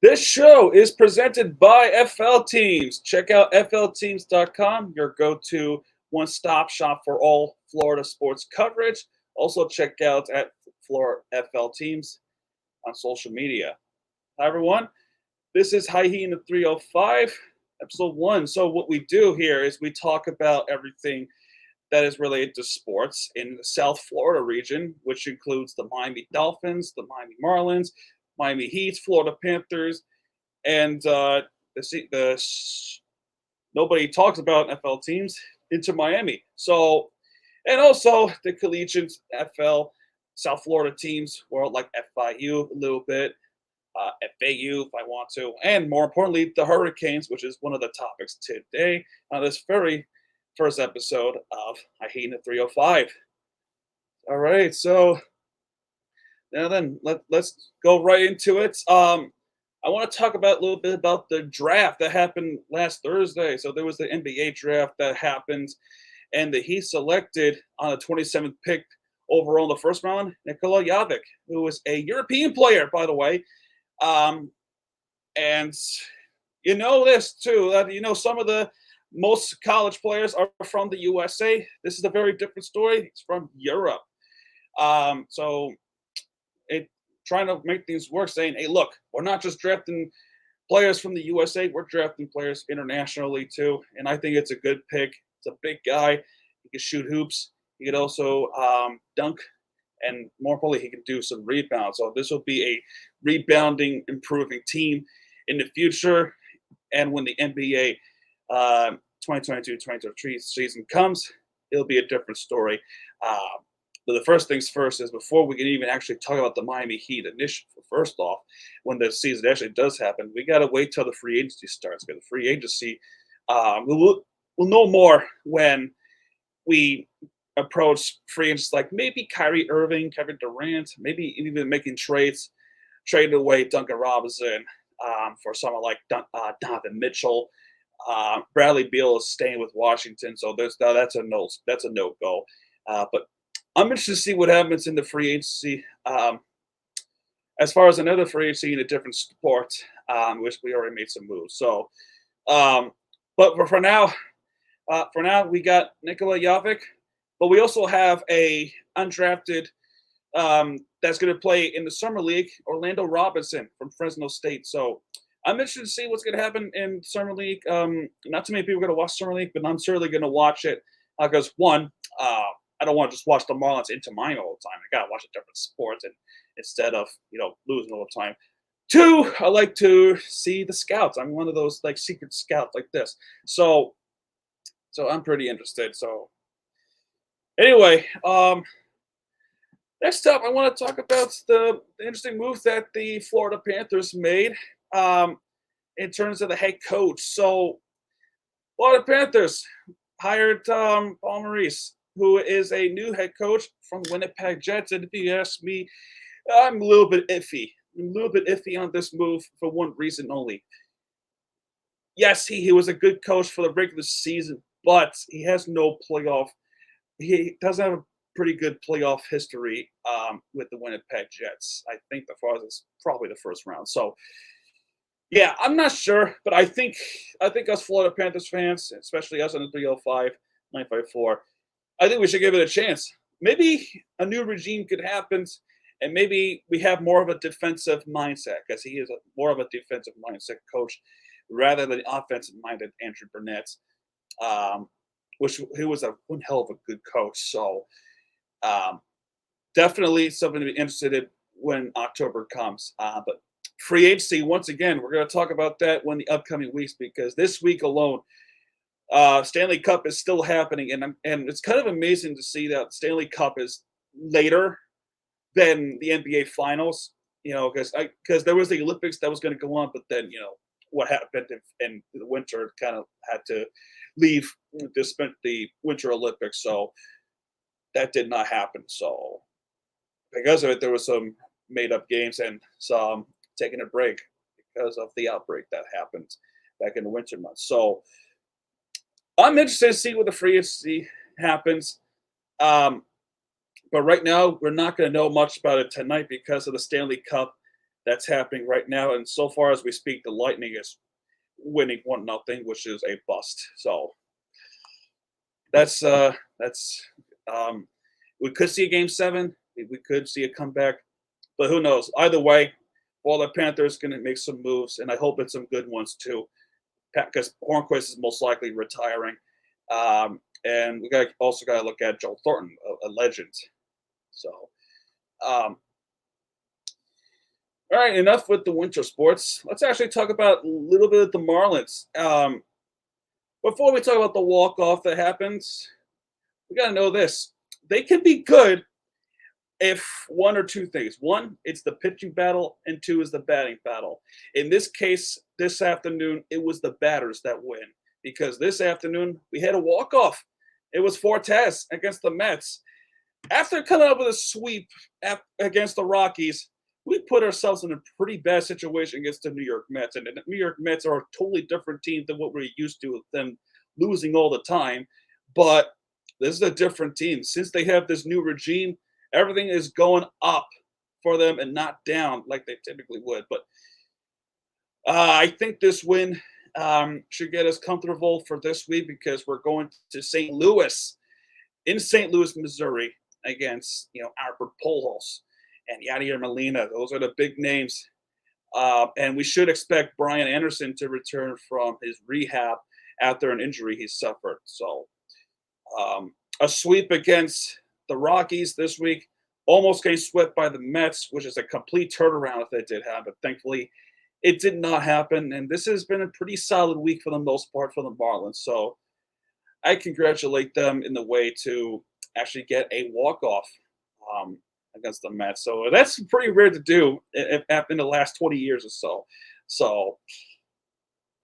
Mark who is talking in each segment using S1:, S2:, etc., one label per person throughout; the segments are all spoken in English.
S1: This show is presented by FL Teams. Check out flteams.com, your go-to one-stop shop for all Florida sports coverage. Also check out at Florida FL Teams on social media. Hi everyone, this is Hyena 305, episode 1. So what we do here is we talk about everything that is related to sports in the South Florida region, which includes the Miami Dolphins, the Miami Marlins, Miami Heat, Florida Panthers, and nobody talks about FL teams into Miami. So, and also the collegiate FL South Florida teams, or like FIU a little bit, FAU if I want to, and more importantly, the Hurricanes, which is one of the topics today on this very first episode of Hyena 305. All right, so now then, let's go right into it. I want to talk about a little bit about the draft that happened last Thursday. So there was the NBA draft that happened, and he selected on the 27th pick overall in the first round, Nikola Jović, who is a European player, by the way. And you know this too, that some of the most college players are from the USA. This is a very different story. It's from Europe. So it trying to make things work, saying, hey, look, we're not just drafting players from the USA, we're drafting players internationally too. And I think it's a good pick. It's a big guy. He can shoot hoops. He could also dunk. And more importantly, he can do some rebounds. So this will be a rebounding, improving team in the future. And when the NBA 2022-2023 season comes, it'll be a different story. But the first things first is before we can even actually talk about the Miami Heat initially, first off, when the season actually does happen, we got to wait till the free agency starts. Because the free agency, we'll know more when we approach free agents like maybe Kyrie Irving, Kevin Durant, maybe even making trades, trading away Duncan Robinson for someone like Donovan Mitchell. Bradley Beal is staying with Washington, so that's a no go. But I'm interested to see what happens in the free agency. As far as another free agency in a different sport, which we already made some moves. So, but for now, we got Nikola Jović, but we also have a undrafted that's going to play in the summer league, Orlando Robinson from Fresno State. So I'm interested to see what's going to happen in summer league. Not too many people are going to watch summer league, but I'm certainly going to watch it because one, I don't want to just watch the Marlins into mine all the time. I got to watch a different sport and instead of losing all the time. Two, I like to see the scouts. I'm one of those like secret scouts like this. So I'm pretty interested. So anyway, next up, I want to talk about the interesting move that the Florida Panthers made in terms of the head coach. So, Florida Panthers hired Paul Maurice, who is a new head coach from Winnipeg Jets. And if you ask me, I'm a little bit iffy. On this move for one reason only. Yes, he was a good coach for the regular season, but he has no playoff. He doesn't have a pretty good playoff history with the Winnipeg Jets. I think the farthest is probably the first round. So, yeah, I'm not sure, but I think us Florida Panthers fans, especially us on the 305, 954, I think we should give it a chance. Maybe a new regime could happen, and maybe we have more of a defensive mindset because he is more of a defensive mindset coach rather than offensive-minded Andrew Burnett, who was one hell of a good coach. So definitely something to be interested in when October comes. But free agency, once again, we're going to talk about that in the upcoming weeks because this week alone, Stanley Cup is still happening, and it's kind of amazing to see that Stanley Cup is later than the NBA Finals. Because there was the Olympics that was going to go on, but then what happened in the winter kind of had to leave to spend the Winter Olympics, so that did not happen. So because of it, there was some made-up games and some taking a break because of the outbreak that happened back in the winter months. So I'm interested to see what the free agency happens. But right now, we're not going to know much about it tonight because of the Stanley Cup that's happening right now. And so far as we speak, the Lightning is winning 1-0, which is a bust. So that's we could see a game seven. We could see a comeback, but who knows? Either way, all the Panthers going to make some moves, and I hope it's some good ones too, because Hornquist is most likely retiring. And we also got to look at Joe Thornton, a legend. So, um, all right, enough with the winter sports. Let's actually talk about a little bit of the Marlins. Before we talk about the walk-off that happens, we got to know this. They can be good if one or two things. One, it's the pitching battle, and two is the batting battle. In this case, this afternoon, it was the batters that win, because this afternoon we had a walk-off. It was Fortes against the Mets. After coming up with a sweep against the Rockies, we put ourselves in a pretty bad situation against the New York Mets. And the New York Mets are a totally different team than what we're used to, with them losing all the time. But this is a different team. Since they have this new regime, everything is going up for them and not down like they typically would. But I think this win should get us comfortable for this week, because we're going to St. Louis, in St. Louis, Missouri, against Albert Pujols and Yadier Molina. Those are the big names. And we should expect Brian Anderson to return from his rehab after an injury he suffered. So a sweep against the Rockies this week, almost getting swept by the Mets, which is a complete turnaround if that did happen. Thankfully, it did not happen. And this has been a pretty solid week for the most part for the Marlins. So I congratulate them in the way to actually get a walk-off against the Mets. So that's pretty rare to do in the last 20 years or so. So,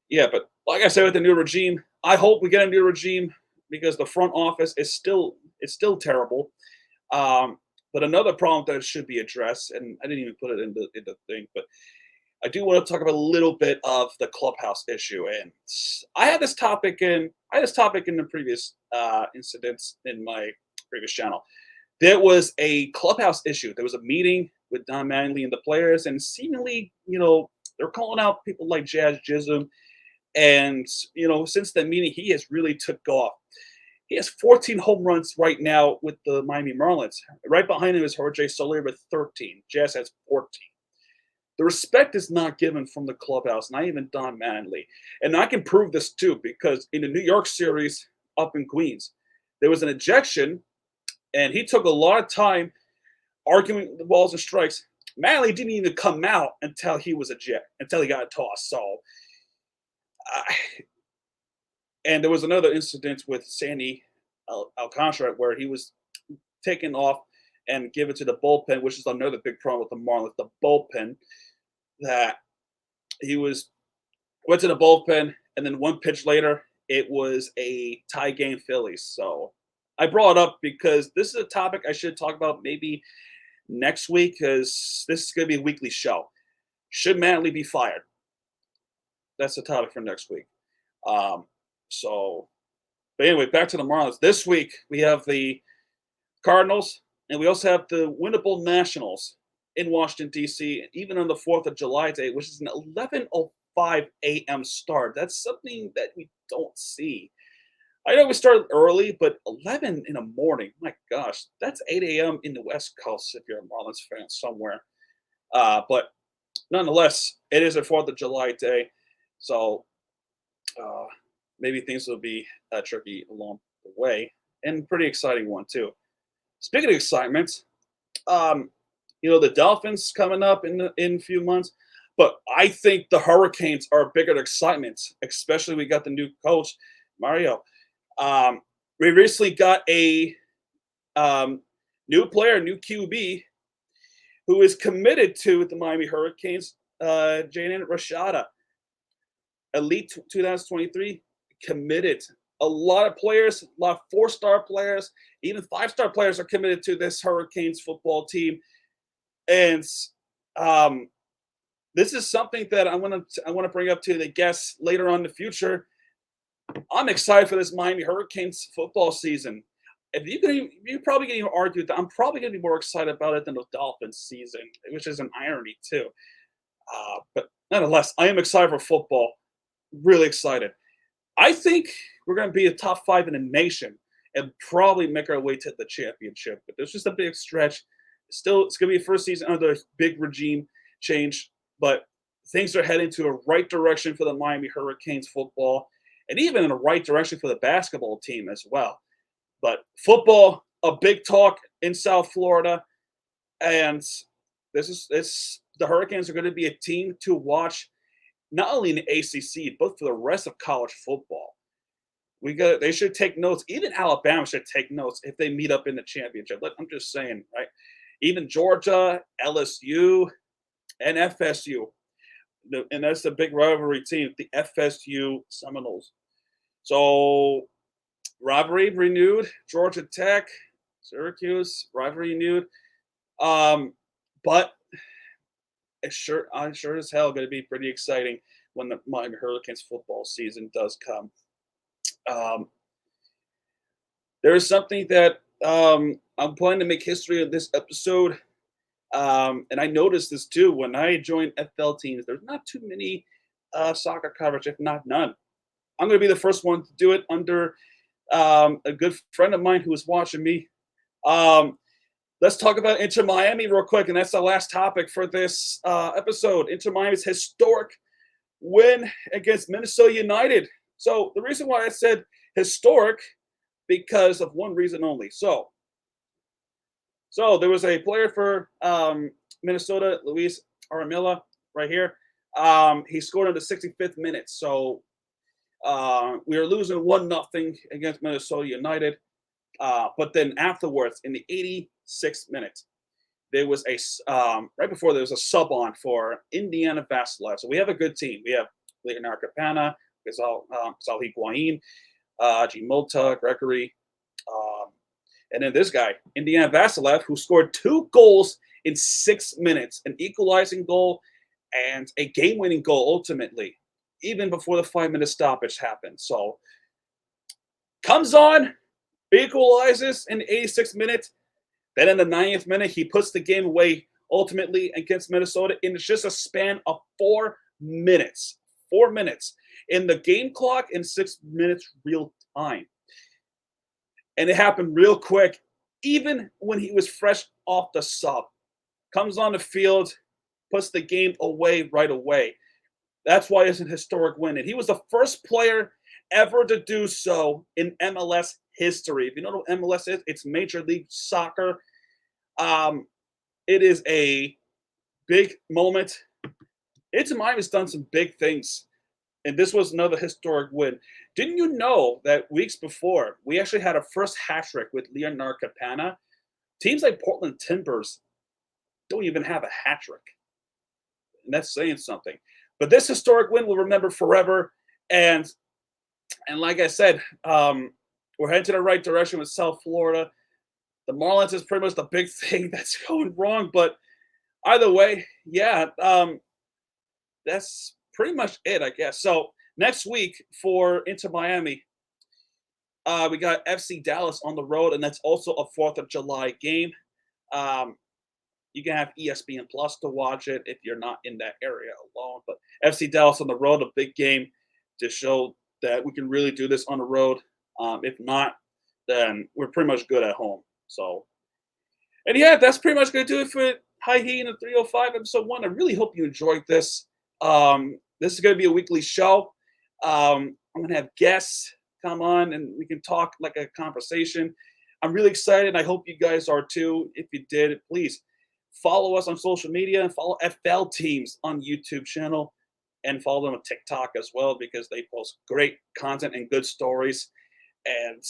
S1: yeah, but like I said, with the new regime, I hope we get a new regime, because the front office is still terrible. But another problem that should be addressed, and I didn't even put it in the thing, but I do want to talk about a little bit of the clubhouse issue. And I had this topic in the previous incidents in my previous channel. There was a clubhouse issue. There was a meeting with Don Mattingly and the players, and seemingly, they're calling out people like Jazz Chisholm. And, since that meeting, he has really took off. He has 14 home runs right now with the Miami Marlins. Right behind him is Jorge Soler with 13. Jazz has 14. The respect is not given from the clubhouse, not even Don Mattingly. And I can prove this too, because in the New York series up in Queens, there was an ejection, and he took a lot of time arguing the balls and strikes. Mattingly didn't even come out until he got a toss. So, and there was another incident with Sandy Alcantara where he was taken off and given to the bullpen, which is another big problem with the Marlins, the bullpen. That he went to the bullpen, and then one pitch later, it was a tie game Phillies. So I brought it up because this is a topic I should talk about maybe next week, because this is going to be a weekly show. Should Mattingly be fired? That's the topic for next week. But anyway, back to the Marlins. This week, we have the Cardinals, and we also have the winnable Nationals in Washington, D.C., even on the 4th of July day, which is an 11:05 a.m. start. That's something that we don't see. I know we started early, but 11 in the morning, my gosh, that's 8 a.m. in the West Coast if you're a Marlins fan somewhere. But nonetheless, it is a 4th of July day, so maybe things will be tricky along the way, and pretty exciting one too. Speaking of excitement, the Dolphins coming up in a few months, but I think the Hurricanes are a bigger excitement, especially we got the new coach, Mario. We recently got a new player, new QB, who is committed to the Miami Hurricanes, Jaden Rashada. Elite 2023, committed. A lot of players, a lot of 4-star players, even 5-star players are committed to this Hurricanes football team. And this is something that I want to bring up to the guests later on in the future. I'm excited for this Miami Hurricanes football season. You're probably going to argue that I'm probably going to be more excited about it than the Dolphins season, which is an irony too. But nonetheless, I am excited for football. Really excited. I think we're going to be a top 5 in the nation and probably make our way to the championship. But there's just a big stretch. Still, it's going to be a first season under a big regime change, but things are heading to a right direction for the Miami Hurricanes football, and even in the right direction for the basketball team as well. But football, a big talk in South Florida, and this the Hurricanes are going to be a team to watch, not only in the ACC but for the rest of college football. They should take notes. Even Alabama should take notes if they meet up in the championship. I'm just saying, right? Even Georgia, LSU, and FSU, and that's the big rivalry team, the FSU Seminoles. So rivalry renewed. Georgia Tech, Syracuse, rivalry renewed. But it's sure as hell going to be pretty exciting when the Miami Hurricanes football season does come. There is something that I'm planning to make history of this episode. And I noticed this too when I joined FL teams. There's not too many soccer coverage, if not none. I'm going to be the first one to do it under a good friend of mine who is watching me. Let's talk about Inter Miami real quick, and that's the last topic for this episode. Inter Miami's historic win against Minnesota United. So the reason why I said historic, because of one reason only. So there was a player for Minnesota, Luis Aramilla, right here. He scored in the 65th minute. So we were losing 1-0 against Minnesota United. But then afterwards, in the 86th minute, there was right before there was a sub on for Indiana Vasilev. So we have a good team. We have Leonardo Capana, Sal Higuain, G. Gregory, and then this guy, Indiana Vasilev, who scored 2 goals in 6 minutes, an equalizing goal and a game-winning goal ultimately, even before the 5-minute stoppage happened. So comes on, equalizes in the 86th minute. Then in the 90th minute, he puts the game away ultimately against Minnesota in just a span of 4 minutes. 4 minutes. In the game clock, in 6 minutes real time. And it happened real quick, even when he was fresh off the sub. Comes on the field, puts the game away right away. That's why it's an historic win. And he was the first player ever to do so in MLS history. If you know what MLS is, it's Major League Soccer. It is a big moment. Inter Miami's done some big things, and this was another historic win. Didn't you know that weeks before, we actually had a first hat trick with Leonardo Capana? Teams like Portland Timbers don't even have a hat trick. And that's saying something. But this historic win we'll remember forever. And like I said, we're heading to the right direction with South Florida. The Marlins is pretty much the big thing that's going wrong. But either way, yeah, that's pretty much it, I guess. So next week for Inter Miami, we got FC Dallas on the road, and that's also a 4th of July game. You can have ESPN Plus to watch it if you're not in that area alone. But FC Dallas on the road, a big game to show that we can really do this on the road. If not, then we're pretty much good at home. So, and yeah, that's pretty much going to do it for High Heat in the 305 episode 1. I really hope you enjoyed this. This is going to be a weekly show. I'm going to have guests come on and we can talk like a conversation. I'm really excited. I hope you guys are too. If you did, please follow us on social media and follow FL Teams on YouTube channel and follow them on TikTok as well because they post great content and good stories. And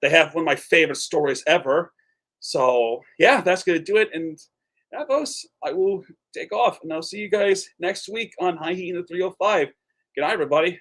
S1: they have one of my favorite stories ever. So, yeah, that's going to do it. And that goes. I will take off. And I'll see you guys next week on High Heat in the 305. Good night, everybody.